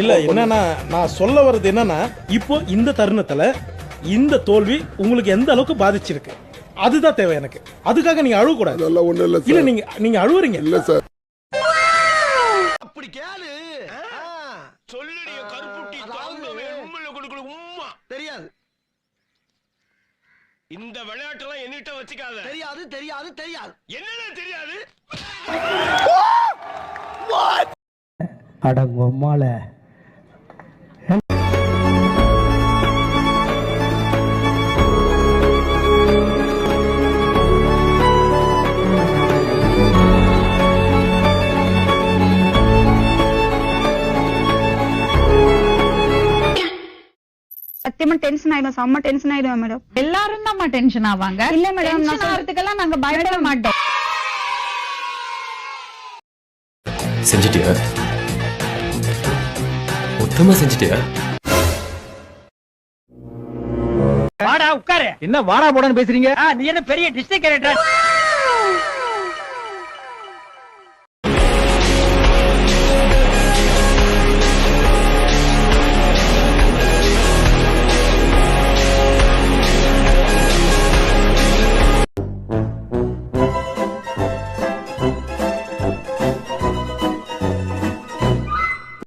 இல்ல என்னன்னா நான் சொல்ல வர்றது என்னன்னா இப்போ இந்த தருணத்துல இந்த தோல்வி உங்களுக்கு எந்த அளவுக்கு பாதிச்சிருக்கு அதுதான் தேவை எனக்கு. அதுக்காக நீங்க அழுவ கூடாது. அதெல்லாம் ஒண்ணும் இல்ல இல்ல சார். நீங்க அழுவுறீங்க. இல்ல சார். அப்படி கேளு. சொல்லுடைய கருப்புட்டி தாங்கவே உம்மல கொடுக்கல உம்மா தெரியாது. இந்த விளையாட்டெல்லாம் என்னிட்ட வச்சுக்காத. தெரியாது தெரியாது தெரியாது. என்னடா தெரியாது? அட உம்மால சத்தியமா டென்ஷன் ஆயிடும். செம்ம டென்ஷன் ஆயிடுவேன் மேடம். எல்லாரும் தான் டென்ஷன் ஆவாங்க. இல்ல மேடம், டென்ஷன் ஆகிறதுக்கெல்லாம் நாங்க பயப்பட மாட்டோம். செஞ்சிட்டியா? மொத்தமா செஞ்சிட்டியா? வாடா உட்காரு. என்ன வாடா போடான்னு பேசுறீங்க? நீ என்ன பெரிய டிஸ்ட்ரிக்ட் டைரக்டர்?